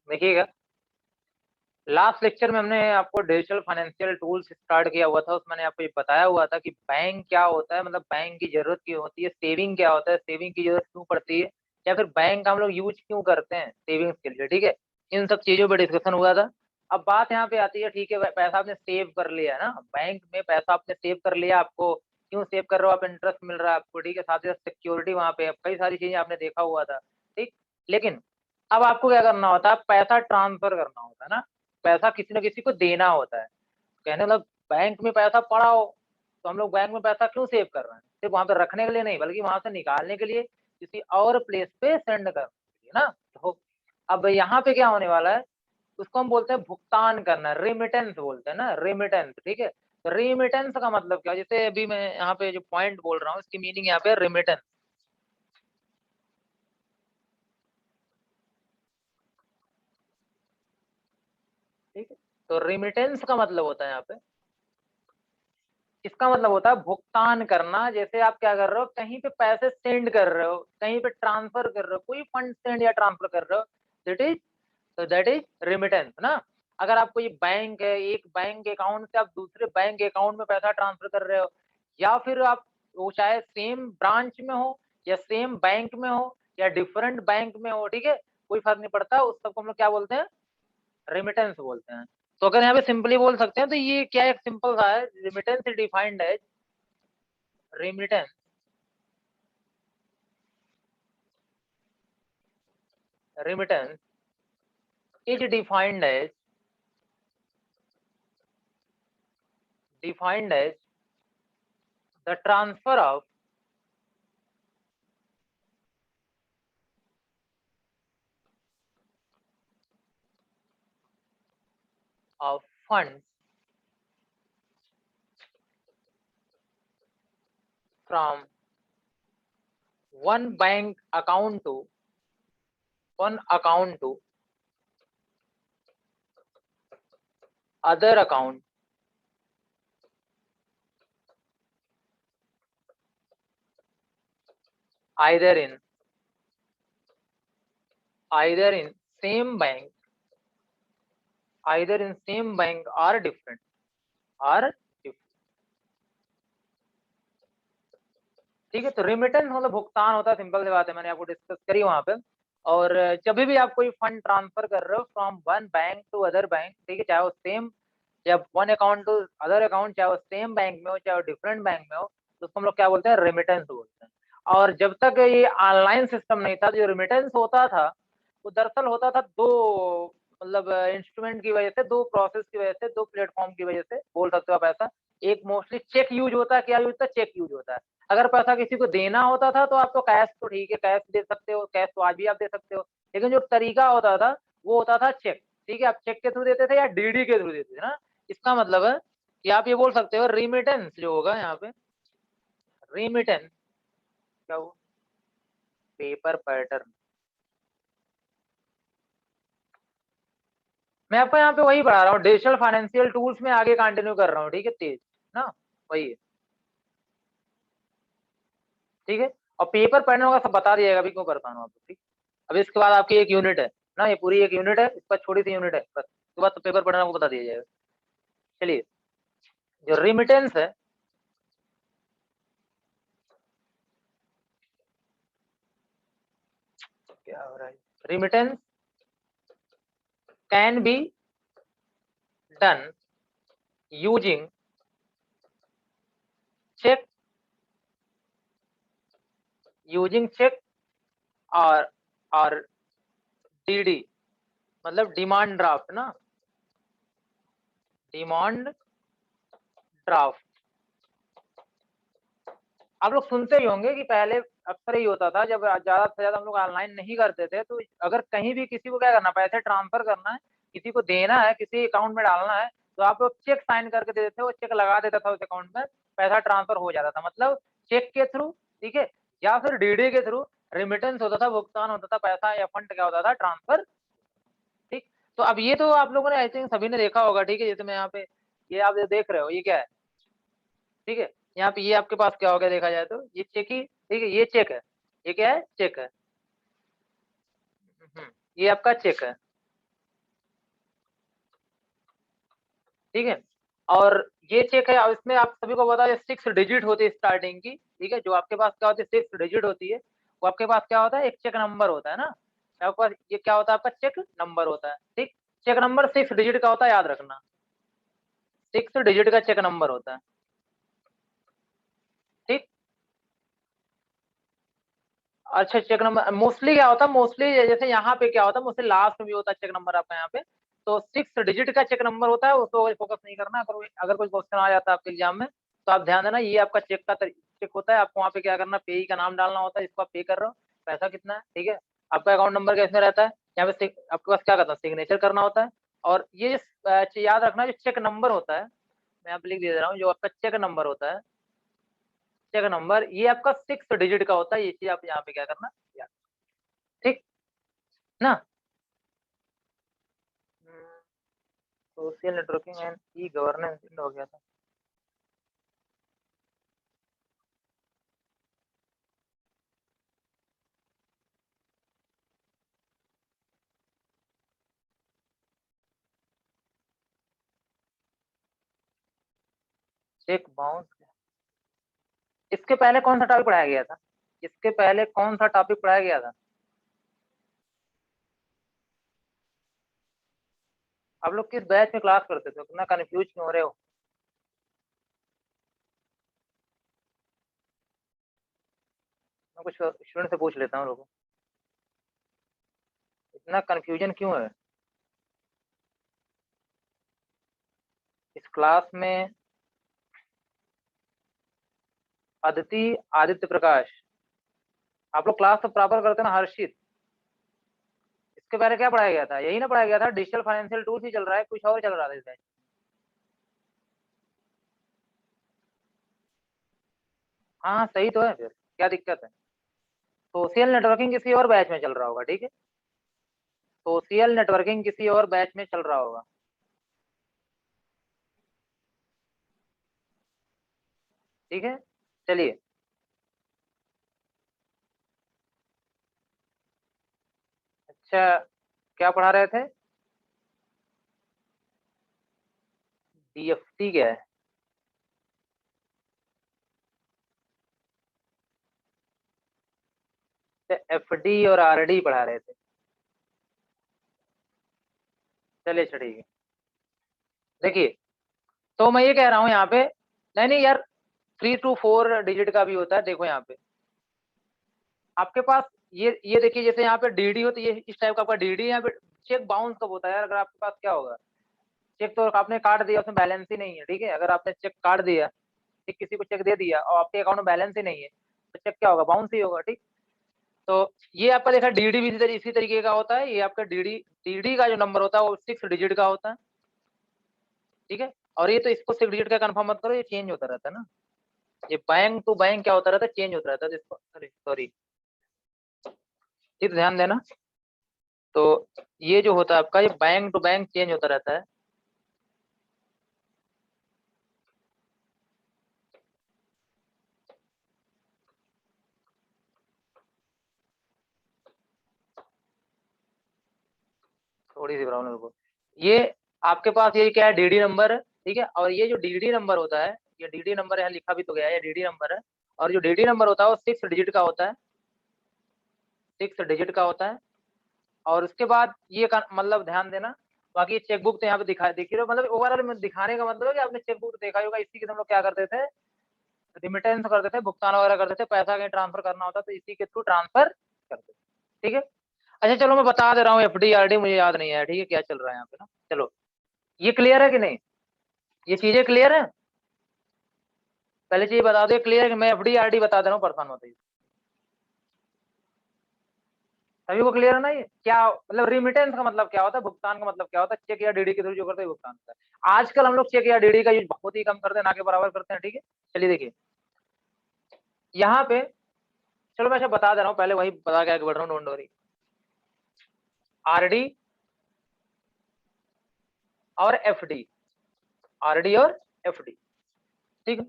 देखिएगा, last lecture में हमने आपको डिजिटल फाइनेंशियल टूल्स स्टार्ट किया हुआ था, उसमें मैंने आपको ये बताया हुआ था कि बैंक क्या होता है, मतलब बैंक की जरूरत क्यों होती है, सेविंग क्या होता है, सेविंग की जरूरत क्यों पड़ती है, या फिर बैंक हम लोग यूज क्यों करते हैं सेविंग्स के लिए। ठीक है, इन सब चीजों पर डिस्कशन हुआ था। अब बात यहाँ पे आती है, ठीक है पैसा आपने सेव कर लिया है ना, बैंक में पैसा आपने सेव कर लिया, आपको क्यों सेव कर रहे हो आप, इंटरेस्ट मिल रहा है आपको, ठीक है, साथ ही साथ सिक्योरिटी वहां पे, कई सारी चीजें आपने देखा हुआ था। ठीक, लेकिन अब आपको क्या करना होता है, पैसा ट्रांसफर करना होता है ना, पैसा किसी न किसी को देना होता है। कहने मतलब बैंक में पैसा पड़ा हो तो हम लोग बैंक में पैसा क्यों सेव कर रहे हैं, सिर्फ वहां पे रखने के लिए नहीं, बल्कि वहां से निकालने के लिए, किसी और प्लेस पे सेंड करने के लिए ना। तो अब यहाँ पे क्या होने वाला है, उसको हम बोलते हैं भुगतान करना, रेमिटेंस बोलते हैं ना, रेमिटेंस। ठीक है, तो रेमिटेंस का मतलब क्या, जैसे अभी मैं यहाँ पे जो पॉइंट बोल रहा हूँ इसकी मीनिंग यहाँ पे रेमिटेंस। ठीक है, तो रेमिटेंस का मतलब होता है यहाँ पे, इसका मतलब होता है भुगतान करना। जैसे आप क्या कर रहे हो, कहीं पे पैसे सेंड कर रहे हो, कहीं पे ट्रांसफर कर रहे हो, कोई फंड सेंड या ट्रांसफर कर रहे हो, दैट इज रेमिटेंस ना। अगर आपको ये बैंक है, एक बैंक अकाउंट से आप दूसरे बैंक अकाउंट में पैसा ट्रांसफर कर रहे हो, या फिर आप वो चाहे सेम ब्रांच में हो या सेम बैंक में हो या डिफरेंट बैंक में हो, ठीक है, कोई फर्क नहीं पड़ता, उस सबको हम लोग क्या बोलते हैं, रेमिटेंस बोलते हैं। तो अगर यहाँ पे सिंपली बोल सकते हैं तो ये क्या एक सिंपल सा है, रेमिटेंस डिफाइंड है, remittance remittance is defined as the transfer of funds from one bank account to one account to other account either in either in same bank either in same bank or different or different। ठीक है, तो remittance मतलब भुगतान होता है, simple सी बात है, मैंने आपको डिस्कस करी वहां पे। और जब भी आप कोई फंड ट्रांसफर कर रहे हो from one bank to other bank, ठीक है, चाहे वो सेम, जब one account to other account, चाहे वो सेम बैंक में हो चाहे वो डिफरेंट बैंक में हो, तो उसको हम लोग क्या बोलते हैं, रेमिटेंस बोलते हैं। और जब तक ये ऑनलाइन सिस्टम नहीं था, जो रेमिटेंस होता था वो दरअसल होता था दो, मतलब इंस्ट्रूमेंट की वजह से, दो प्रोसेस की वजह से, दो प्लेटफॉर्म की वजह से बोल सकते हो आप ऐसा। एक मोस्टली चेक यूज होता है, क्या यूज होता है, चेक यूज होता है। अगर पैसा किसी को देना होता था तो आप तो कैश, तो ठीक है कैश दे सकते हो, कैश तो आज भी आप दे सकते हो, लेकिन जो तरीका होता था वो होता था चेक। ठीक है, आप चेक के थ्रू देते थे या डीडी के थ्रू देते थे ना। इसका मतलब है कि आप ये बोल सकते हो रिमिटेंस जो होगा यहाँ पे, रिमिटेंस क्या हो, पेपर पैटर्न। मैं आपको यहाँ पे वही पढ़ा रहा हूँ, डिजिटल फाइनेंशियल टूल्स में आगे कंटिन्यू कर रहा हूँ, ठीक है, तेज ना, वही है। ठीक है, और पेपर पैटर्न होगा सब बता दिएगा अभी क्यों करता हूँ आपको। ठीक, अब इसके बाद आपकी एक यूनिट है ना, ये पूरी एक यूनिट है, इसका छोटी सी यूनिट है बस, उसके बाद तो पेपर पैटर्न आपको बता दिया जाएगा। चलिए, जो रिमिटेंस है, क्या हो रहा है, remittance can be done using cheque, using cheque और और डीडी, मतलब डिमांड ड्राफ्ट ना, डिमांड ड्राफ्ट। आप लोग सुनते ही होंगे कि पहले अक्सर ही होता था, जब ज्यादा से ज्यादा हम लोग ऑनलाइन नहीं करते थे, तो अगर कहीं भी किसी को क्या करना, पैसे ट्रांसफर करना है, किसी को देना है, किसी अकाउंट में डालना है, तो आप लोग चेक साइन करके दे देते, वो चेक लगा देता था उस अकाउंट में, पैसा ट्रांसफर हो जाता था, मतलब चेक के थ्रू। ठीक है, या फिर डीडी के थ्रू रिमिटेंस होता था, भुगतान होता था, पैसा या फंड क्या होता था, ट्रांसफर। ठीक, तो अब ये तो आप लोगों ने आई थिंक सभी ने देखा होगा। ठीक है, जैसे मैं यहाँ पे, ये आप जो देख रहे हो ये क्या है, ठीक है, यहाँ पे ये आपके पास क्या हो गया देखा जाए तो ये चेक ही, ठीक है, ये चेक है, ये क्या है, चेक है। ये आपका चेक है। ठीक है। और ये चेक है, अब इसमें आप सभी को पता है 6 डिजिट होती है स्टार्टिंग की, ठीक है। जो आपके पास क्या होती है 6 डिजिट होती है, वो आपके पास क्या होता है एक चेक नंबर होता है ना, आपके पास ये क्या होता है आपका चेक नंबर होता है, ठीक। चेक नंबर 6 डिजिट का होता है, याद रखना 6 डिजिट का चेक नंबर होता है, ठीक। अच्छा, चेक नंबर मोस्टली क्या होता है, मोस्टली जैसे यहाँ पे क्या होता है, मोस्टली लास्ट में भी होता है चेक नंबर आपका यहाँ पे, तो 6 डिजिट का चेक नंबर होता है, उसको फोकस नहीं करना। अगर कोई क्वेश्चन आ जाता है आपके एग्जाम में तो आप ध्यान देना, ये आपका चेक का चेक होता है। आपको वहाँ पे क्या करना, पेई का नाम डालना होता है, इसको आप पे कर रहे हो, पैसा कितना है, ठीक है। आपका अकाउंट नंबर कैसे रहता है, यहाँ पे आपके पास क्या करना है, सिग्नेचर करना होता है। और ये याद रखना, जो चेक नंबर होता है, मैं यहाँ पे लिख दे रहा हूँ, जो आपका चेक नंबर होता है, चेक नंबर ये आपका 6 डिजिट का होता है, ये चीज आप यहाँ पे क्या करना, याद, ठीक ना। Social networking and e governance हो गया था। चेक बाउंस, इसके पहले कौन सा टॉपिक पढ़ाया गया था, इसके पहले कौन सा टॉपिक पढ़ाया गया था। आप लोग किस बैच में क्लास करते थे, इतना कंफ्यूज क्यों हो रहे हो। मैं कुछ स्टूडेंट से पूछ लेता हूँ, लोगों इतना कंफ्यूजन क्यों है इस क्लास में। अदिति, आदित्य प्रकाश, आप लोग क्लास तो प्रॉपर करते हैं ना, हर्षित। इसके पहले क्या पढ़ाया गया था, यही ना पढ़ाया गया था, डिजिटल फाइनेंशियल टूल्स ही चल रहा है, कुछ और चल रहा था इस बैच। हाँ सही तो है, फिर क्या दिक्कत है। सोशल नेटवर्किंग किसी और बैच में चल रहा होगा, ठीक है। सोशल नेटवर्किंग किसी और बैच में चल रहा होगा, ठीक है। चलिए, अच्छा क्या पढ़ा रहे थे, डीएफटी क्या है। एफडी और आरडी पढ़ा रहे थे, चलिए अच्छा ठीक है। देखिए, तो मैं ये कह रहा हूँ यहाँ पे, नहीं नहीं यार, 3 to 4 डिजिट का भी होता है, देखो यहाँ पे आपके पास, ये देखिए, जैसे यहाँ पे डीडी होती है, इस टाइप का आपका डीडी, यहाँ पे चेक बाउंस कब होता है यार, अगर आपके पास क्या होगा, चेक तो आपने काट दिया, उसमें बैलेंस ही नहीं है, ठीक है। अगर आपने चेक काट दिया, ठीक, किसी को चेक दे दिया और आपके अकाउंट में बैलेंस ही नहीं है, तो चेक क्या होगा, बाउंस ही होगा, ठीक। तो ये आपका देखा डीडी भी इसी तरीके का होता है, ये आपका डीडी, डीडी का जो नंबर होता है वो 6 डिजिट का होता है, ठीक है। और ये तो इसको 6 डिजिट का कंफर्म मत करो, ये चेंज होता रहता है ना, ये बैंक टू बैंक क्या होता रहता है, चेंज होता रहता है, तो इसको सॉरी, ठीक, ध्यान देना। तो ये जो होता है आपका, ये बैंक टू बैंक चेंज होता रहता है। थोड़ी सी प्रॉब्लम को, ये आपके पास ये क्या है, डीडी नंबर है, ठीक है। और ये जो डीडी नंबर होता है, ये डीडी नंबर यहाँ लिखा भी तो गया है, ये डीडी नंबर है। और जो डीडी नंबर होता है वो 6 डिजिट का होता है, 6 डिजिट का होता है। और उसके बाद ये मतलब ध्यान देना, बाकी चेकबुक तो यहाँ पे दिखा देखिए, मतलब ओवरऑल दिखाने का मतलब है कि आपने चेकबुक देखा ही होगा, इसी के हम लोग क्या करते थे, रिमिटेंस करते थे, भुगतान वगैरह करते थे, पैसा कहीं ट्रांसफर करना होता तो इसी के थ्रू ट्रांसफर करते थे, ठीक है। अच्छा चलो, मैं बता दे रहा हूँ, एफडी आरडी मुझे याद नहीं है, ठीक है, क्या चल रहा है यहाँ पे ना। चलो, ये क्लियर है कि नहीं, ये चीजें क्लियर है। पहले चीज बता दो क्लियर है कि मैं एफडी आरडी बता दे रहा हूँ, परेशान होते ही। सभी को क्लियर है ना, ये क्या मतलब, रिमिटेंस का मतलब क्या होता है, भुगतान का मतलब क्या होता है, चेक या डीडी के थ्रू जो करते हैं भुगतान होता है। आजकल हम लोग चेक या डीडी का यूज बहुत ही कम करते हैं, ना के बराबर करते हैं, ठीक है। चलिए देखिए, यहाँ पे, चलो मैं अच्छा बता दे रहा हूँ, पहले वही बता के आगे बढ़ रहा हूँ, डोंट वरी। आरडी और एफडी, आरडी और एफडी, ठीक है।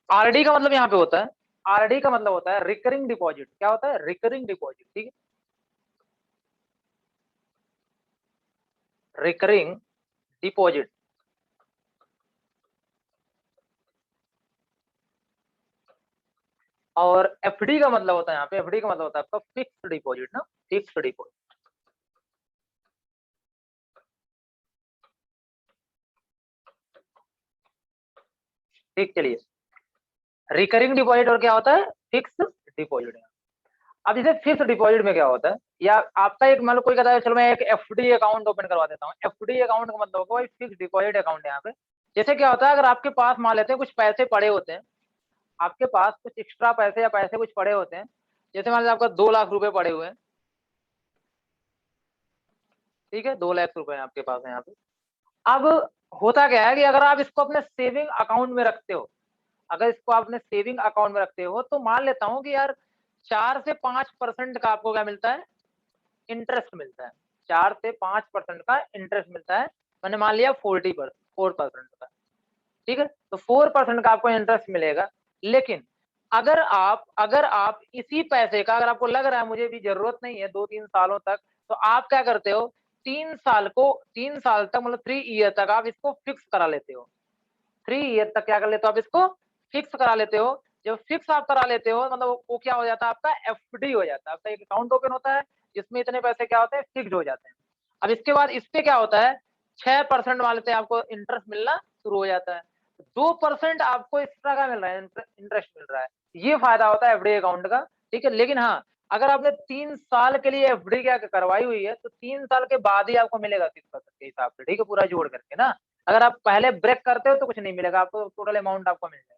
आरडी का मतलब यहाँ पे होता है, आरडी का मतलब होता है रिकरिंग डिपॉजिट, क्या होता है, रिकरिंग डिपॉजिट, ठीक है। रिकरिंग डिपॉजिट, और एफडी का मतलब होता है, यहाँ पे एफडी का मतलब होता है आपका फिक्स्ड डिपॉजिट ना, फिक्स्ड डिपॉजिट। ठीक, चलिए रिकरिंग डिपॉजिट और क्या होता है, फिक्स डिपॉजिट। अब जैसे फिक्स डिपॉजिट में क्या होता है, या आपका एक मान लो कोई कहता है चलो मैं एक एफडी अकाउंट ओपन करवा देता हूँ, एफडी अकाउंट का मतलब होगा फिक्स डिपॉजिट अकाउंट है यहाँ पे। जैसे क्या होता है, अगर आपके पास मान लेते हैं कुछ पैसे पड़े होते हैं, आपके पास कुछ एक्स्ट्रा पैसे या पैसे कुछ पड़े होते हैं, जैसे मान लीजिए आपका 2 लाख रुपए पड़े हुए हैं, ठीक है, 2 लाख रुपए आपके पास है यहाँ पे। अब होता क्या है कि अगर आप इसको अपने सेविंग अकाउंट में रखते हो, अगर इसको आप अपने सेविंग अकाउंट में रखते हो, तो मान लेता हूँ कि यार 4 से 5% का आपको क्या मिलता है, इंटरेस्ट मिलता है। 4 से 5% का इंटरेस्ट मिलता है, मैंने मान लिया 4% का, ठीक है, तो 4% का आपको इंटरेस्ट मिलेगा। लेकिन अगर आप इसी पैसे का, अगर आपको लग रहा है मुझे भी जरूरत नहीं है 2-3 सालों तक, तो आप क्या करते हो, 3 साल तक मतलब 3 ईयर तक आप इसको फिक्स करा लेते हो। 3 ईयर तक क्या कर लेते हो, आप इसको फिक्स करा लेते हो। जब फिक्स आप करा लेते हो मतलब वो क्या हो जाता है, आपका एफडी हो जाता है, आपका एक अकाउंट ओपन होता है जिसमें इतने पैसे क्या होते हैं, फिक्स हो जाते हैं। अब इसके बाद इस पे क्या होता है, 6% मान लेते हैं आपको इंटरेस्ट मिलना शुरू हो जाता है। 2% आपको एक्स्ट्रा का मिल रहा है, इंटरेस्ट मिल रहा है। ये फायदा होता है एफडी अकाउंट का, ठीक है। लेकिन हाँ, अगर आपने 3 साल के लिए एफडी क्या करवाई हुई है, तो 3 साल के बाद ही आपको मिलेगा 6% के हिसाब से, ठीक है, पूरा जोड़ करके ना। अगर आप पहले ब्रेक करते हो तो कुछ नहीं मिलेगा आपको, टोटल अमाउंट आपको मिल जाएगा।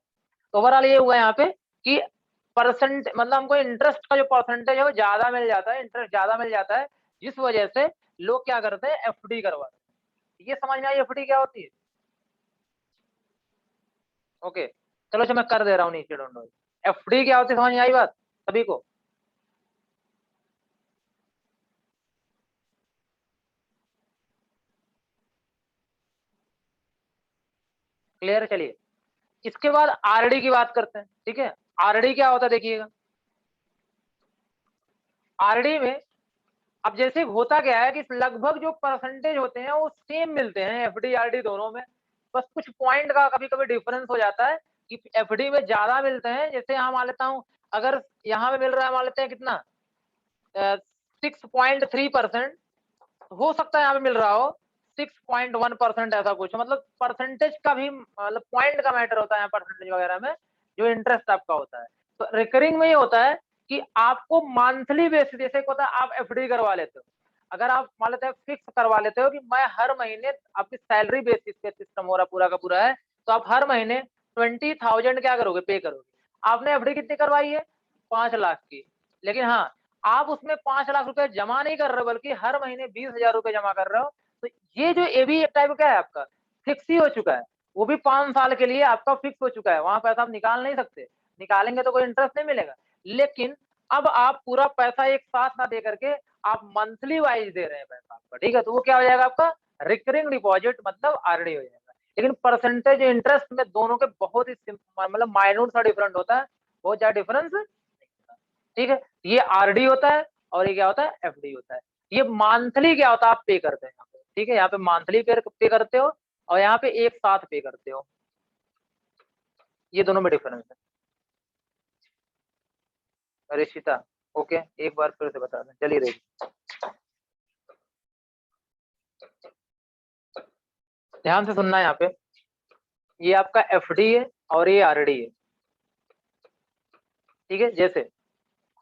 तो ओवरऑल ये हुआ यहाँ पे कि परसेंट मतलब हमको इंटरेस्ट का जो परसेंटेज है वो ज्यादा मिल जाता है, इंटरेस्ट ज्यादा मिल जाता है, जिस वजह से लोग क्या करते हैं, एफडी करवाते हैं। ये समझ में आई एफडी क्या होती है? ओके, चलो मैं कर दे रहा हूँ नीचे, डोंट वरी। एफडी क्या होती है, समझ में आई बात सभी को? क्लियर? चलिए इसके बाद आरडी की बात करते हैं, ठीक है। आरडी क्या होता है देखिएगा, आरडी में अब जैसे होता क्या है कि लगभग जो परसेंटेज होते हैं वो सेम मिलते हैं एफडी आरडी दोनों में, बस कुछ पॉइंट का कभी कभी डिफरेंस हो जाता है कि एफडी में ज्यादा मिलते हैं। जैसे यहाँ मान लेता हूँ, अगर यहाँ पे मिल रहा है मान लेते हैं कितना, 6.3%, हो सकता है यहाँ पे मिल रहा हो 6.1%, ऐसा कुछ मतलब परसेंटेज का भी मतलब पॉइंट का मैटर होता है परसेंटेज वगैरह में, जो इंटरेस्ट आपका होता है। तो रिकरिंग में ये होता है कि आपको मंथली बेसिस, जैसे होता है आप एफडी करवा लेते हो, अगर आप मान लेते हैं फिक्स करवा लेते हो कि मैं हर महीने आपकी सैलरी बेसिस पे सिस्टम हो रहा पूरा का पूरा है, तो आप हर महीने 20,000 क्या करोगे, पे करोगे। आपने एफडी कितनी करवाई है, 5 लाख की। लेकिन हाँ, आप उसमें 5 लाख रुपए जमा नहीं कर रहे हो, बल्कि हर महीने 20,000 रुपए जमा कर रहे हो। तो ये जो ए भी एक टाइप क्या है आपका, फिक्स ही हो चुका है। वो भी 5 साल के लिए आपका फिक्स हो चुका है, वहां पैसा आप निकाल नहीं सकते, निकालेंगे तो कोई इंटरेस्ट नहीं मिलेगा। लेकिन अब आप पूरा पैसा एक साथ ना दे करके आप मंथली वाइज दे रहे हैं पैसा आपका, ठीक है, तो वो क्या हो जाएगा आपका, रिकरिंग डिपॉजिट मतलब आरडी हो जाएगा। लेकिन परसेंटेज इंटरेस्ट में दोनों के बहुत ही मतलब माइन्यूट सा डिफरेंट होता है, बहुत ज्यादा डिफरेंस, ठीक है। ये आरडी होता है और ये क्या होता है, एफडी होता है। ये मंथली क्या होता है, आप पे करते हैं यहाँ पे, ठीक है, यहाँ पे मंथली पे करते हो और यहाँ पे एक साथ पे करते हो, ये दोनों में डिफरेंस है। रिशिता, ओके, एक बार फिर से बता दें, चलिए देखिए, ध्यान से सुनना है यहाँ पे, ये आपका एफडी है और ये आरडी है, ठीक है। जैसे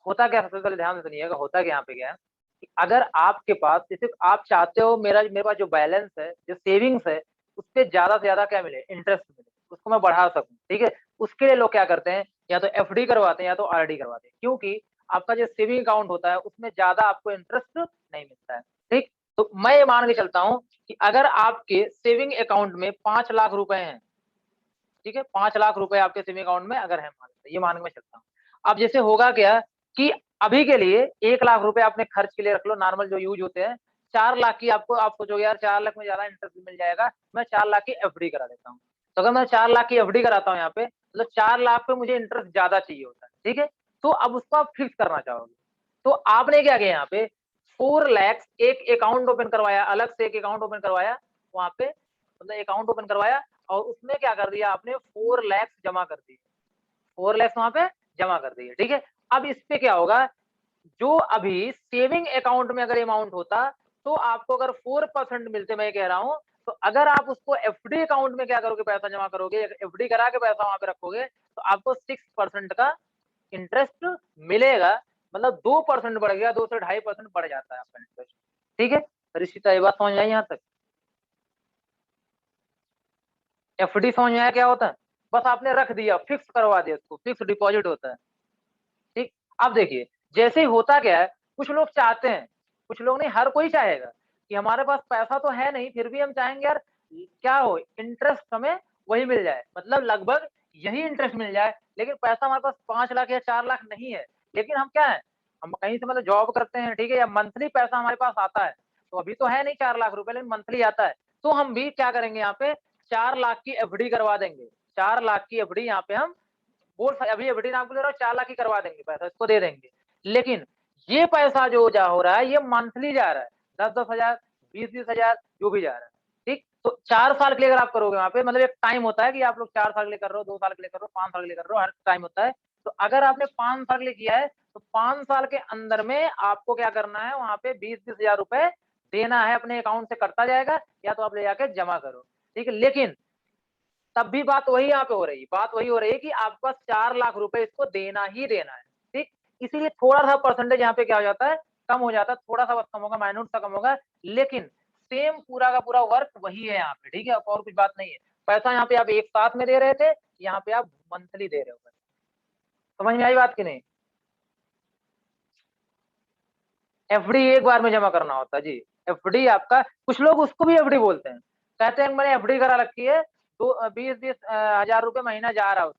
होता क्या, सबसे पहले ध्यान से सुनिएगा, होता क्या यहाँ पे क्या है कि अगर आपके पास, जैसे आप चाहते हो मेरे पास जो बैलेंस है, जो सेविंग्स है, उस पर ज्यादा से ज्यादा क्या मिले, इंटरेस्ट मिले, उसको मैं बढ़ा सकूं, ठीक है। उसके लिए लोग क्या करते हैं, या तो एफडी करवाते हैं या तो आरडी करवाते हैं, क्योंकि आपका जो सेविंग अकाउंट होता है उसमें ज्यादा आपको इंटरेस्ट नहीं मिलता है, ठीक। तो मैं ये मान के चलता हूँ कि अगर आपके सेविंग अकाउंट में 5 लाख रुपए हैं, ठीक है, 5 लाख रुपए आपके सेविंग अकाउंट में अगर है, मान लेते ये मान के मैं चलता हूँ। अब जैसे होगा क्या कि अभी के लिए 1 लाख रुपए आपने खर्च के लिए रख लो, नॉर्मल जो यूज होते हैं। 4 लाख की आपको, आप सोचोगे यार 4 लाख में ज्यादा इंटरेस्ट मिल जाएगा, मैं 4 लाख की एफडी करा देता हूँ। तो अगर मैं 4 लाख की एफडी कराता हूँ यहाँ पे, मतलब 4 लाख पे मुझे इंटरेस्ट ज्यादा चाहिए होता है, ठीक है। तो अब उसको आप फिक्स करना चाहोगे, तो आपने क्या किया यहाँ पे, 4 लाख एक अकाउंट ओपन करवाया, अलग से एक अकाउंट ओपन करवाया वहां पे, मतलब अकाउंट ओपन करवाया और उसमें क्या कर दिया आपने, 4 लाख जमा कर दिए, 4 लाख वहां पे जमा कर दिए, ठीक है। अब इस पे क्या होगा, जो अभी सेविंग अकाउंट में अगर अमाउंट होता तो आपको अगर 4% मिलते, मैं कह रहा हूं, तो अगर आप उसको एफडी अकाउंट में क्या करोगे, पैसा जमा करोगे, एफडी करा के पैसा वहां पे रखोगे, तो आपको 6% का इंटरेस्ट मिलेगा। मतलब 2% बढ़ गया, 2 से 2.5% बढ़ जाता है आपका इंटरेस्ट, ठीक है। रिश्ता ये बात समझ आई यहाँ तक? एफडी समझ में आया क्या होता है? बस आपने रख दिया, फिक्स करवा दिया, उसको फिक्स डिपॉजिट होता है, ठीक। अब देखिए, जैसे ही होता क्या है, कुछ लोग चाहते हैं, कुछ लोग नहीं, हर कोई चाहेगा कि हमारे पास पैसा तो है नहीं, फिर भी हम चाहेंगे यार क्या हो, इंटरेस्ट हमें वही मिल जाए, मतलब लगभग यही इंटरेस्ट मिल जाए, लेकिन पैसा हमारे पास 5 लाख या 4 लाख नहीं है। लेकिन हम क्या है, हम कहीं से मतलब जॉब करते हैं, ठीक है, या मंथली पैसा हमारे पास आता है, तो अभी तो है नहीं 4 लाख रुपए, लेकिन मंथली आता है, तो हम भी क्या करेंगे, यहाँ पे 4 लाख की एफडी करवा देंगे। 4 लाख की एफडी यहाँ पे हम बोल, अभी एफडी नाम ले रहा हूँ, 4 लाख ही करवा देंगे, पैसा इसको दे देंगे। लेकिन ये पैसा जो जा हो रहा है, ये मंथली जा रहा है, 10-10 हजार, 20-20 हजार, जो भी जा रहा है, ठीक। तो 4 साल के लिए अगर आप करोगे, वहां पे मतलब एक टाइम होता है कि आप लोग 4 साल के लिए कर रहे हो, 2 साल के लिए कर रहे हो, 5 साल के लिए कर रहे हो, हर टाइम होता है। तो अगर आपने 5 साल के लिए किया है, तो 5 साल के अंदर में आपको क्या करना है, वहां पे 20-20 हजार रुपए देना है, अपने अकाउंट से कटता जाएगा, या तो आप ले जाके जमा करो, ठीक है। लेकिन तब भी बात वही यहाँ पे हो रही है, बात वही हो रही है कि आपके पास 4 लाख रुपए इसको देना ही देना है, ठीक। इसीलिए थोड़ा सा परसेंटेज यहाँ पे क्या हो जाता है, कम हो जाता है, थोड़ा सा बस कम होगा, माइन्यूट सा कम होगा, लेकिन सेम पूरा का पूरा वर्क वही है यहाँ पे, ठीक है, और कुछ बात नहीं है। पैसा यहाँ पे आप एक साथ में दे रहे थे, यहाँ पे आप मंथली दे रहे हो। समझ में आई बात की नहीं? एफडी एक बार में जमा करना होता है जी। एफडी आपका, कुछ लोग उसको भी एफडी बोलते हैं, कहते हैं मैंने एफडी करा रखी है, तो 20-20 हजार रुपए महीना जा रहा है,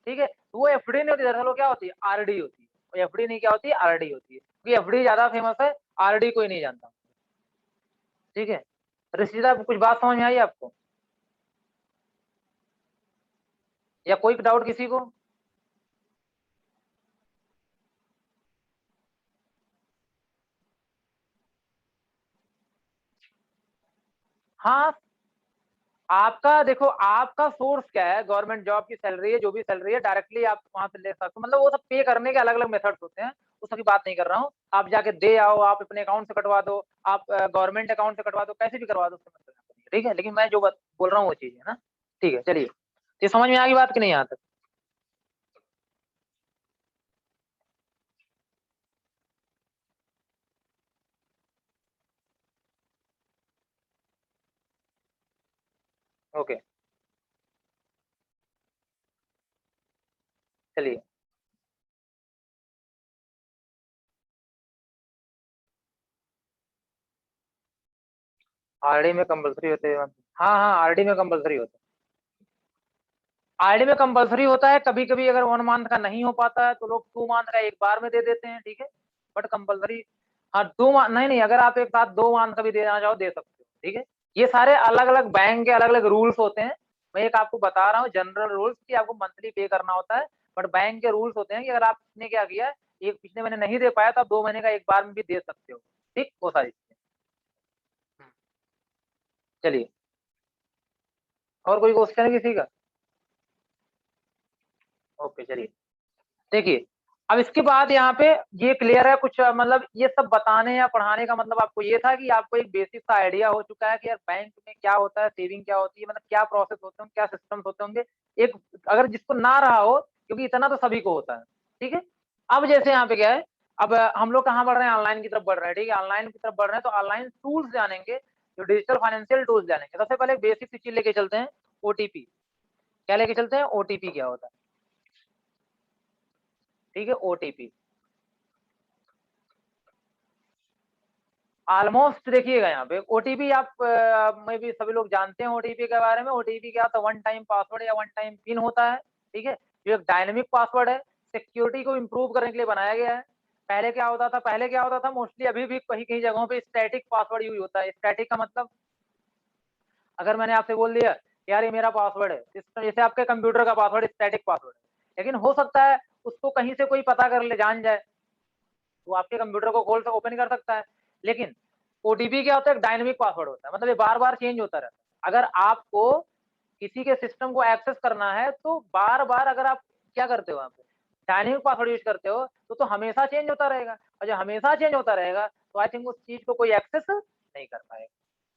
ठीक है। तो वो एफडी नहीं होती, दरअसल वो क्या होती है, आरडी होती है। एफडी नहीं क्या होती है, आरडी होती है, क्योंकि एफडी ज्यादा फेमस है, आरडी कोई नहीं जानता, ठीक है। ऋषिदा, कुछ बात समझ में आई आपको, या कोई डाउट किसी को? हाँ, आपका देखो, आपका सोर्स क्या है, गवर्नमेंट जॉब की सैलरी है, जो भी सैलरी है, डायरेक्टली आप वहां से ले सकते हो, मतलब वो सब पे करने के अलग अलग मेथड्स होते हैं, उस की बात नहीं कर रहा हूँ। आप जाके दे आओ, आप अपने अकाउंट से कटवा दो, आप गवर्नमेंट अकाउंट से कटवा दो, कैसे भी करवा दो, उससे मतलब नहीं है, ठीक है। लेकिन मैं जो बोल रहा हूँ वो चीज है ना, ठीक है। चलिए, ये समझ में आ गई बात कि नहीं यहाँ तक? ओके, चलिए। आरडी में कंपलसरी होते हैं? हाँ हाँ, आरडी में कंपलसरी होता है। आरडी में कंपलसरी होता है, कभी कभी अगर 1 मंथ का नहीं हो पाता है, तो लोग 2 मंथ का एक बार में दे देते हैं, ठीक है। बट कंपलसरी, हाँ 2 मंथ नहीं, नहीं, अगर आप एक साथ 2 मंथ का भी देना चाहो दे सकते हो, ठीक है। ये सारे अलग अलग बैंक के अलग अलग रूल्स होते हैं। मैं एक आपको बता रहा हूँ जनरल रूल्स कि आपको मंथली पे करना होता है, बट बैंक के रूल्स होते हैं कि अगर आपने क्या किया, एक पिछले महीने नहीं दे पाया, तो आप 2 महीने का एक बार में भी दे सकते हो, ठीक, वो सारी चीजें। चलिए, और कोई क्वेश्चन है किसी का? ओके, चलिए। देखिए, अब इसके बाद यहाँ पे ये क्लियर है कुछ, मतलब ये सब बताने या पढ़ाने का मतलब आपको ये था कि आपको एक बेसिक सा आइडिया हो चुका है कि यार बैंक में क्या होता है, सेविंग क्या होती है, मतलब क्या प्रोसेस होते हैं, क्या सिस्टम्स होते होंगे, एक अगर जिसको ना रहा हो, क्योंकि इतना तो सभी को होता है, ठीक है। अब जैसे यहाँ पे क्या है, अब हम लोग कहाँ बढ़ रहे हैं, ऑनलाइन की तरफ बढ़ रहे हैं, ठीक है, ऑनलाइन की तरफ बढ़ रहे हैं, तो ऑनलाइन टूल्स जानेंगे, जो डिजिटल फाइनेंशियल टूल्स जानेंगे। सबसे पहले बेसिक सी चीज लेके चलते हैं, ओटीपी। क्या लेके चलते हैं, ओटीपी क्या होता है, ठीक है, ओटीपी। ऑलमोस्ट देखिएगा यहाँ पे ओटीपी, आप में भी सभी लोग जानते हैं ओटीपी के बारे में। ओटीपी क्या होता है, वन टाइम पासवर्ड या वन टाइम पिन होता है, ठीक है, जो एक डायनेमिक पासवर्ड है, सिक्योरिटी को इम्प्रूव करने के लिए बनाया गया है। पहले क्या होता था मोस्टली, अभी भी कहीं कहीं जगहों पे स्टैटिक पासवर्ड यूज होता है। स्टैटिक का मतलब, अगर मैंने आपसे बोल दिया यार ये मेरा पासवर्ड है, जैसे आपके कंप्यूटर का पासवर्ड स्टैटिक पासवर्ड है, लेकिन हो सकता है उसको कहीं से कोई पता कर ले, जान जाए, वो आपके कंप्यूटर को खोल से ओपन कर सकता है। लेकिन ओटीपी क्या होता है, एक डायनेमिक पासवर्ड होता है, मतलब ये बार बार चेंज होता रहता है। अगर आपको किसी के सिस्टम को एक्सेस करना है, तो बार बार अगर आप क्या करते हो, यहाँ पे डायनेमिक पासवर्ड यूज करते हो तो हमेशा चेंज होता रहेगा, और जब हमेशा चेंज होता रहेगा तो आई थिंक उस चीज को कोई एक्सेस नहीं कर पाएगा।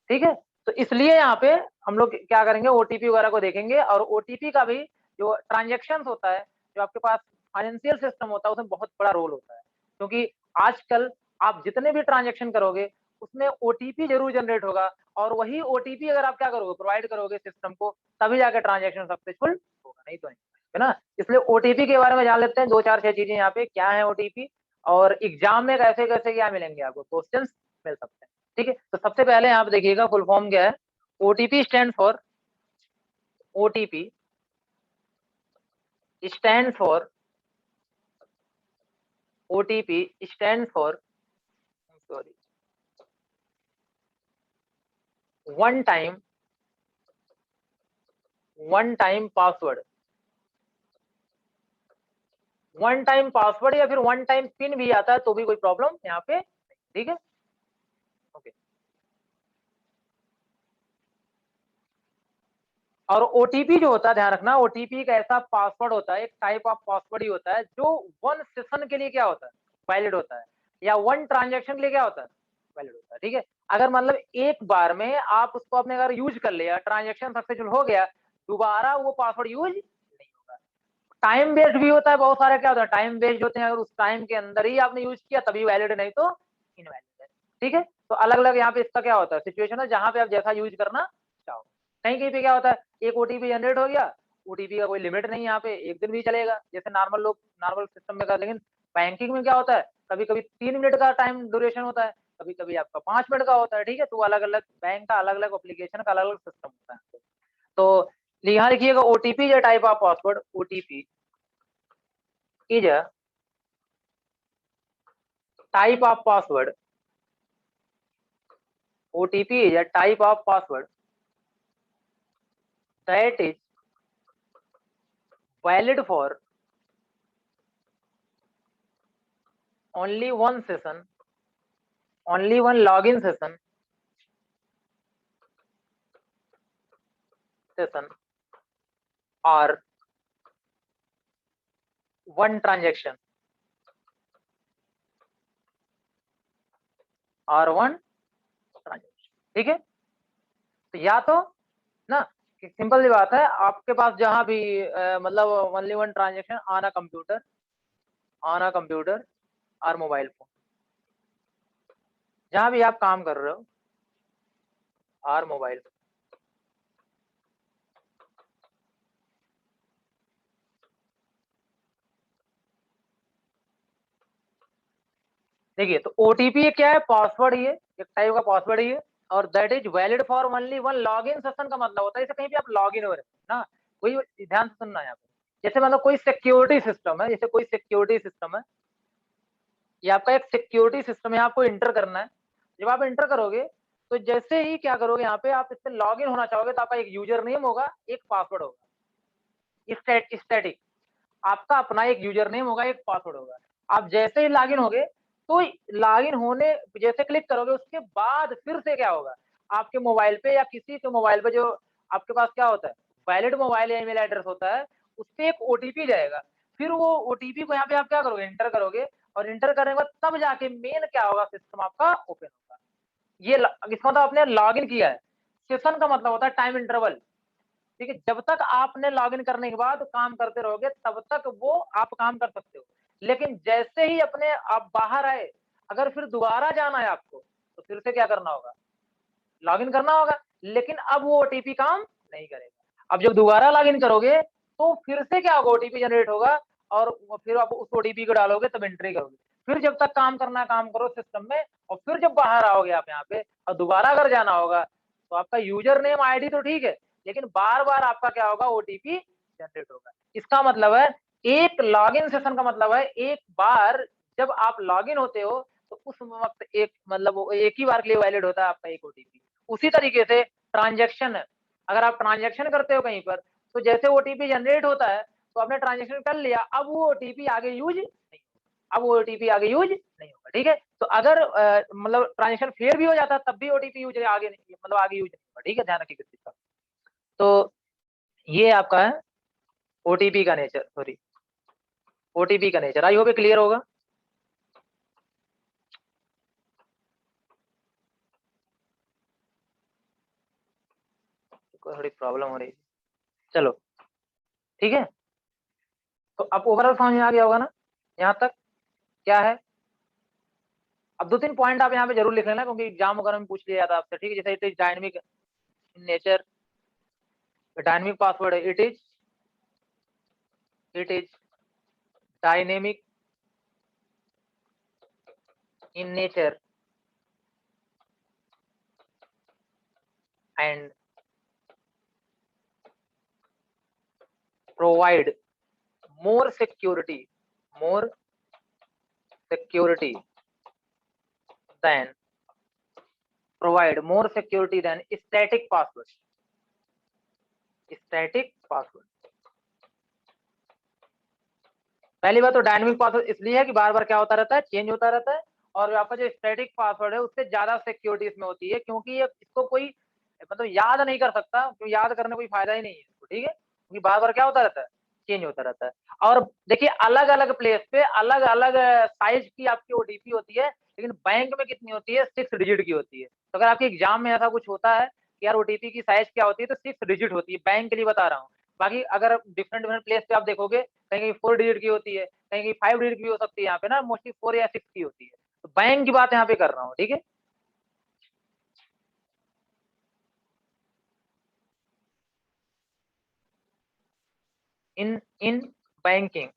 ठीक है, तो इसलिए यहाँ पे हम लोग क्या करेंगे, ओटीपी वगैरह को देखेंगे, और ओटीपी का भी जो ट्रांजेक्शन होता है, जो आपके पास फाइनेंशियल सिस्टम होता है, उसमें बहुत बड़ा रोल होता है, क्योंकि आजकल आप जितने भी ट्रांजेक्शन करोगे उसमें ओटीपी जरूर जनरेट होगा, और वही ओटीपी अगर आप क्या करोगे, प्रोवाइड करोगे सिस्टम को, तभी जाके ट्रांजेक्शन सक्सेसफुल होगा, नहीं तो नहीं, है ना। इसलिए ओटीपी के बारे में जान लेते हैं, 2 4 6 चीजें यहाँ पे क्या है ओटीपी, और एग्जाम में कैसे कैसे क्या मिलेंगे आपको, क्वेश्चन मिल सकते हैं। ठीक है, तो सबसे पहले आप देखिएगा फुल फॉर्म क्या है। OTP stand for, OTP stand for, OTP stand for, sorry, one time password, one time password या फिर वन टाइम पिन भी आता है तो भी कोई प्रॉब्लम यहाँ पे नहीं। ठीक है, ओके। और ओटीपी जो होता है, ध्यान रखना, ओटीपी एक ऐसा पासवर्ड होता है, एक टाइप ऑफ पासवर्ड ही होता है जो वन सेशन के लिए क्या होता है, वैलिड होता है, या वन ट्रांजेक्शन के लिए क्या होता है, वैलिड होता है। ठीक है, अगर मतलब एक बार में आप उसको अपने अगर यूज कर लिया, ट्रांजेक्शन सक्सेसफुल हो गया, दोबारा वो पासवर्ड यूज नहीं होगा। टाइम बेस्ड भी होता है, बहुत सारे क्या होता है टाइम बेस्ड होते हैं, अगर उस टाइम के अंदर ही आपने यूज किया तभी वैलिड, नहीं तो इनवैलिड है। ठीक है, तो अलग अलग यहाँ पे इसका क्या होता है, सिचुएशन है जहां पे आप जैसा यूज करना चाहो। कहीं कहीं पे क्या होता है, एक ओटीपी जनरेट हो गया, ओटीपी का कोई लिमिट नहीं, यहाँ पे एक दिन भी चलेगा, जैसे नॉर्मल लोग नॉर्मल सिस्टम में कर, लेकिन बैंकिंग में क्या होता है, कभी कभी 3 मिनट का टाइम ड्यूरेशन होता है, कभी कभी आपका 5 मिनट का होता है। ठीक है, तो अलग अलग बैंक का अलग अलग एप्लीकेशन का अलग अलग सिस्टम होता है। तो यहाँ लिखिएगा OTP is a type of password, OTP is a type of password, OTP is a type of password that is valid for only one session, only one login session or one transaction or one transaction। ठीक है, तो या तो ना, simple सी बात है, आपके पास जहां भी मतलब only one transaction on a computer, on a computer और मोबाइल फोन, जहां भी आप काम कर रहे हो, और मोबाइल फोन। देखिए, तो ओटीपी क्या है, पासवर्ड, ये एक टाइप का पासवर्ड ही है, और that is valid for only one login session का मतलब होता है, जैसे कहीं भी आप लॉगिन हो रहे हैं ना, कोई ध्यान से सुनना है यहाँ पे, जैसे मतलब कोई सिक्योरिटी सिस्टम है, जैसे कोई सिक्योरिटी सिस्टम है, ये आपका एक सिक्योरिटी सिस्टम है, आपको इंटर करना है। जब आप इंटर करोगे तो जैसे ही क्या करोगे, यहाँ पे आप इससे लॉगिन होना चाहोगे तो आपका एक यूजर नेम होगा, एक पासवर्ड होगा, स्टैटिक, आपका अपना एक यूजर नेम होगा, एक पासवर्ड होगा। आप जैसे ही लॉगिन होगे तो लॉगिन होने जैसे क्लिक करोगे, उसके बाद फिर से क्या होगा, आपके मोबाइल पे या किसी के मोबाइल पे जो आपके पास क्या होता है, वैलिड मोबाइल या ईमेल एड्रेस होता है, उस पे एक ओटीपी जाएगा। फिर वो ओटीपी को यहाँ पे आप क्या करोगे, इंटर करोगे, और इंटर करने के बाद तब जाके मेन क्या होगा, सिस्टम आपका ओपन होगा। ये इसका मतलब आपने लॉगिन किया है। सेशन का मतलब होता है टाइम इंटरवल। ठीक है, जब तक आपने लॉगिन करने के बाद काम करते रहोगे तब तक वो आप काम कर सकते हो, लेकिन जैसे ही अपने आप बाहर आए, अगर फिर दोबारा जाना है आपको तो फिर से क्या करना होगा, लॉगिन करना होगा, लेकिन अब वो ओटीपी काम नहीं करेगा। अब जब दोबारा लॉगिन करोगे तो फिर से क्या होगा, ओटीपी जनरेट होगा, और फिर आप उस ओटीपी को डालोगे तब एंट्री करोगे। फिर जब तक काम करना काम करो सिस्टम में, और फिर जब बाहर आओगे आप यहाँ पे और दोबारा अगर जाना होगा तो आपका यूजर नेम आईडी तो ठीक है, लेकिन बार बार आपका क्या होगा, ओटीपी जनरेट होगा। इसका मतलब है एक लॉगिन सेशन का मतलब है एक बार जब आप लॉगिन होते हो तो उस वक्त एक मतलब एक ही बार के लिए वैलिड होता है आपका एक ओटीपी। उसी तरीके से ट्रांजेक्शन है, अगर आप ट्रांजेक्शन करते हो कहीं पर तो जैसे ओटीपी जनरेट होता है तो आपने ट्रांजेक्शन कर लिया, अब वो ओटीपी आगे यूज नहीं, अब वो ओटीपी आगे यूज नहीं होगा। ठीक है, तो अगर मतलब ट्रांजेक्शन फेल भी हो जाता है तब भी ओटीपी यूज आगे नहीं, मतलब आगे यूज नहीं होगा। ठीक है, ध्यान रखिएगा इस चीज का। तो ये आपका है ओटीपी का नेचर, सॉरी। ओटीपी का नेचर, आई होप ये क्लियर होगा। थोड़ी प्रॉब्लम हो रही है, चलो ठीक है। तो अब ओवरऑल समझ में आ गया होगा ना यहाँ तक क्या है। अब 2-3 पॉइंट आप यहाँ पे जरूर लिख लेना, क्योंकि एग्जाम वगैरह में पूछ लिया जाता है आपसे, ठीक है। जैसे it is dynamic in nature, dynamic password है, it is dynamic in nature and provide more security than static password। पहली बात तो डायनेमिक पासवर्ड इसलिए है कि बार बार क्या होता रहता है, चेंज होता रहता है, और आपका जो स्टैटिक पासवर्ड है उससे ज्यादा सिक्योरिटी इसमें होती है, क्योंकि ये इसको कोई मतलब याद नहीं कर सकता, क्योंकि याद करने कोई फायदा ही नहीं है इसको, ठीक है, क्योंकि बार बार क्या होता रहता है, चेंज होता रहता है। और देखिए अलग अलग प्लेस पे अलग अलग साइज की आपकी ओटीपी होती है, लेकिन बैंक में कितनी होती है, 6 डिजिट की होती है। तो अगर आपके एग्जाम में ऐसा कुछ होता है कि यार ओटीपी की साइज क्या होती है, तो 6 डिजिट होती है, बैंक के लिए बता रहा हूँ। बाकी अगर डिफरेंट डिफरेंट प्लेस पे आप देखोगे, कहीं कहीं 4 डिजिट की होती है, कहीं कहीं 5 डिजिट की हो सकती है, यहाँ पे ना मोस्टली 4 या 6 की होती है। तो बैंक की बात यहाँ पे कर रहा हूँ, ठीक है। In banking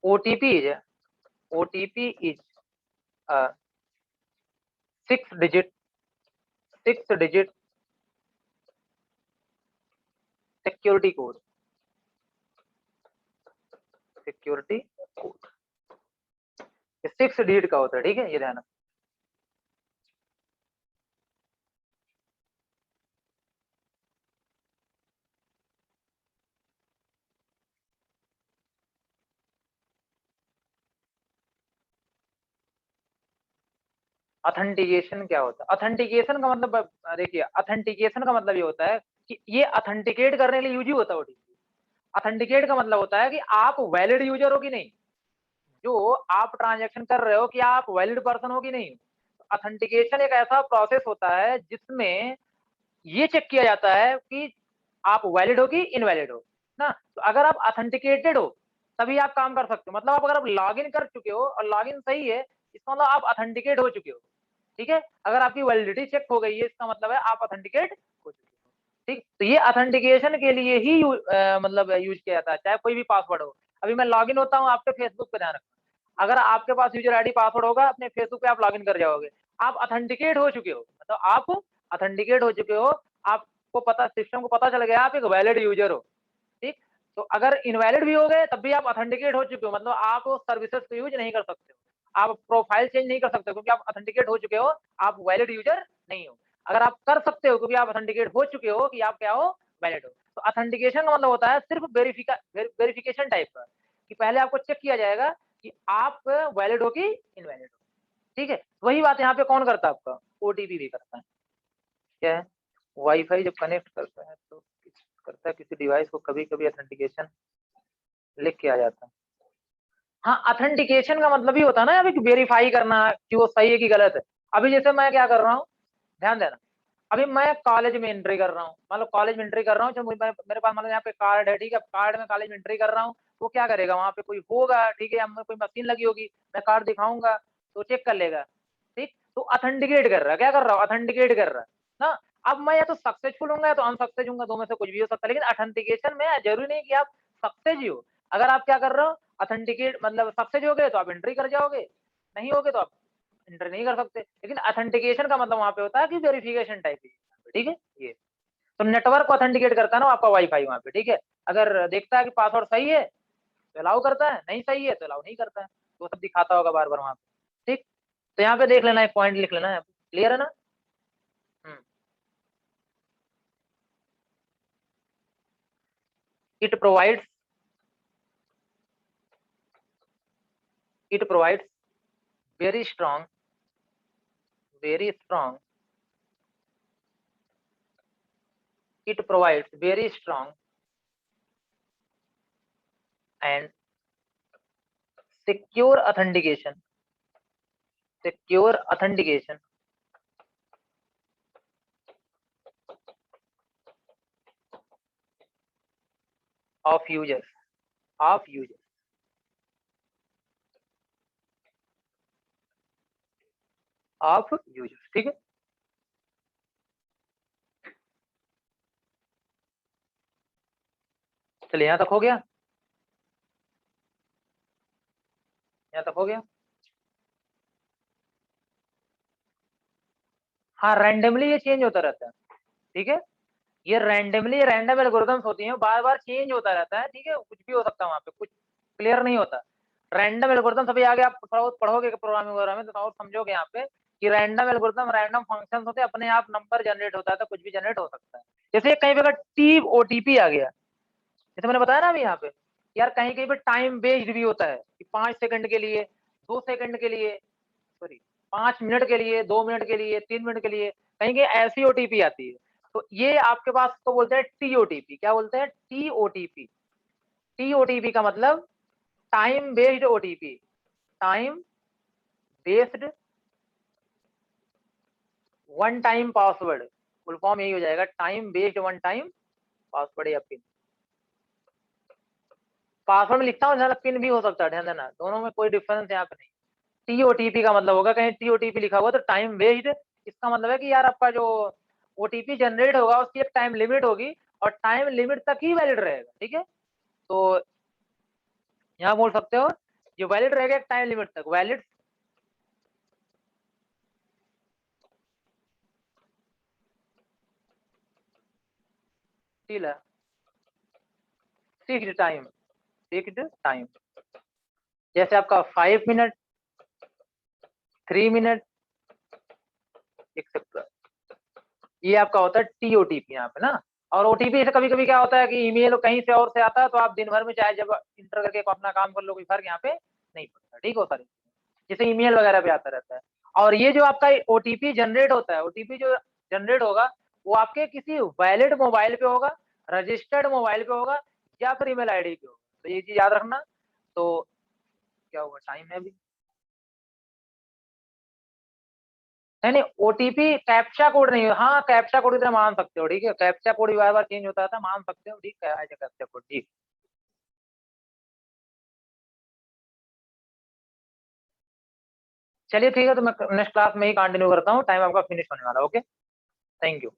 OTP is a 6 digit security code, ये 6 डिजिट का होता है, ठीक है, ये ध्यान। ऑथेंटिकेशन क्या होता है, ऑथेंटिकेशन का मतलब देखिए, ऑथेंटिकेशन का मतलब ये होता है कि ये ऑथेंटिकेट करने के लिए यूज ही होता है ओटीपी। ऑथेंटिकेट का मतलब होता है कि आप वैलिड यूजर हो कि नहीं, जो आप ट्रांजैक्शन कर रहे हो कि आप वैलिड पर्सन हो कि नहीं। ऑथेंटिकेशन एक ऐसा प्रोसेस होता है जिसमें ये चेक किया जाता है कि आप वैलिड हो कि इनवैलिड हो ना। तो अगर आप ऑथेंटिकेटेड हो तभी आप काम कर सकते हो, मतलब आप अगर आप लॉग इन कर चुके हो और लॉग इन सही है, इसका मतलब आप ऑथेंटिकेट हो चुके हो, ठीक है। अगर आपकी वैलिडिटी चेक हो गई है, इसका मतलब है आप ऑथेंटिकेट हो चुके हो, ठीक। तो ये ऑथेंटिकेशन के लिए ही मतलब यूज किया जाता है, चाहे कोई भी पासवर्ड हो। अभी मैं लॉग इन होता हूँ आपके फेसबुक पे, ध्यान रखना, अगर आपके पास यूजर आईडी पासवर्ड होगा, अपने फेसबुक पे आप लॉग इन कर जाओगे, आप ऑथेंटिकेट हो चुके हो, मतलब आप ऑथेंटिकेट हो चुके हो, आपको पता, सिस्टम को पता चल गया आप एक वैलिड यूजर हो, ठीक। तो अगर इनवैलिड भी हो गए तब भी आप ऑथेंटिकेट हो चुके हो, मतलब आप सर्विसेज को यूज नहीं कर सकते हो, आप प्रोफाइल चेंज नहीं कर सकते क्योंकि आप ऑथेंटिकेट हो चुके हो, आप वैलिड यूजर नहीं हो। अगर आप कर सकते हो क्योंकि आप ऑथेंटिकेट हो चुके हो कि आप क्या हो, वैलिड हो। तो ऑथेंटिकेशन का मतलब होता है सिर्फ वेरिफिकेशन टाइप का, कि पहले आपको चेक किया जाएगा कि आप वैलिड हो कि इनवैलिड हो, ठीक है। वही बात यहाँ पे कौन करता है, आपका ओटीपी भी करता है। क्या है, वाईफाई जब कनेक्ट करता है तो करता है किसी डिवाइस को, कभी कभी ऑथेंटिकेशन लिख के आ जाता है। हाँ, ऑथेंटिकेशन का मतलब ही होता है ना अभी वेरीफाई करना कि वो सही है कि गलत है। अभी जैसे मैं क्या कर रहा हूँ, ध्यान देना, अभी मैं कॉलेज में एंट्री कर रहा हूँ, मतलब कॉलेज में एंट्री कर रहा हूँ, जब मेरे पास मतलब यहाँ पे कार्ड है, ठीक है, कार्ड में कॉलेज में एंट्री कर रहा हूँ, वो क्या करेगा, वहां पे कोई होगा, ठीक है, या कोई मशीन लगी होगी, मैं कार्ड दिखाऊंगा तो चेक कर लेगा, ठीक। तो ऑथेंटिकेट कर रहा है, क्या कर रहा है, ऑथेंटिकेट कर रहा है ना। अब मैं या तो सक्सेसफुल हूँ या तो अनसक्सेस हूँ, दो में से कुछ भी हो सकता है, लेकिन ऑथेंटिकेशन में जरूरी नहीं कि आप सक्सेस ही हो। अगर आप क्या कर रहे हो, ऑथेंटिकेट मतलब सक्सेस हो गए तो आप एंट्री कर जाओगे, नहीं होगे तो आप एंटर नहीं कर सकते। लेकिन ऑथेंटिकेशन का मतलब वहां पे होता है कि वेरिफिकेशन टाइप की, ठीक है ये। तो नेटवर्क ऑथेंटिकेट करता है ना आपका वाईफाई वहां पे, ठीक है। अगर देखता है कि पासवर्ड सही है तो अलाउ करता है, नहीं सही है तो अलाउ नहीं करता है, तो सब दिखाता होगा बार बार वहां पे, ठीक। तो यहाँ पे देख लेना, एक पॉइंट लिख लेना है, क्लियर है ना। It provides it provides very strong very strong it provides very strong and secure authentication, secure authentication of users, of users, of users. ठीक है, चलिए यहां तक हो गया, यहां तक हो गया। हाँ, रैंडमली ये चेंज होता रहता है। ठीक है, ये रैंडमली रैंडम एल्गोरिथम्स होती हैं, बार बार चेंज होता रहता है। ठीक है, कुछ भी हो सकता है वहां पे, कुछ क्लियर नहीं होता। रैंडम एल्गोरिथम अभी आगे आप थोड़ा बहुत पढ़ोगे प्रोग्रामिंग वगैरह में तो और समझोगे यहाँ पे कि रैंडम एल्गोरिथम, रैंडम फंक्शंस होते हैं, अपने आप नंबर जनरेट होता है, तो कुछ भी जनरेट हो सकता है। जैसे कहीं पे अगर टी ओटीपी आ गया, जैसे मैंने बताया ना अभी यहाँ पे, यार कहीं कहीं पे टाइम बेस्ड भी होता है कि 5 सेकंड के लिए, 2 सेकंड के लिए, सॉरी 5 मिनट के लिए, 2 मिनट के लिए, 3 मिनट के लिए, कहीं कहीं ऐसी ओटीपी आती है। तो ये आपके पास तो बोलते हैं टीओटीपी, क्या बोलते हैं? टीओटीपी। टीओटीपी का मतलब time based OTP, time based one time password, full form यही हो जाएगा, time based one time password या पिन। पासवर्ड में लिखता हूँ, पिन भी हो सकता है, ध्यान देना, दोनों में कोई डिफरेंस यहाँ पे नहीं। टीओटीपी का मतलब होगा, कहीं टीओटीपी लिखा हुआ तो टाइम बेस्ड, इसका मतलब है कि यार आपका जो ओटीपी जनरेट होगा उसकी एक टाइम लिमिट होगी और टाइम लिमिट तक ही वैलिड रहेगा। ठीक है, तो यहाँ बोल सकते हो जो वैलिड रहेगा एक टाइम लिमिट तक, valid till fixed time, fixed time. जैसे आपका 5 मिनट, 3 मिनट, एक्सेट्रा, ये आपका होता है टीओटीपी यहाँ पे ना। और ओटीपी से कभी कभी क्या होता है कि ईमेल कहीं से और से आता है, तो आप दिन भर में चाहे जब इंटर करके अपना काम कर लो, कोई फर्क यहाँ पे नहीं पड़ता। ठीक होता है, जैसे ईमेल वगैरह पे आता रहता है। और ये जो आपका ओटीपी जनरेट होता है, ओटीपी जो जनरेट होगा वो आपके किसी वैलिड मोबाइल पे होगा, रजिस्टर्ड मोबाइल पे होगा, या फिर ईमेल आईडी पे होगा। तो ये चीज याद रखना। तो क्या होगा, टाइम है अभी? नहीं नहीं, ओटीपी कैप्चा कोड नहीं है। हाँ, कैप्चा कोड की तरह मान सकते हो। ठीक है, कैप्चा कोड भी बार बार चेंज होता था, मान सकते हो। ठीक है, कैप्चा कोड। ठीक, चलिए ठीक है, तो मैं नेक्स्ट क्लास में ही कंटिन्यू करता हूँ, टाइम आपका फिनिश होने वाला। Okay, thank you.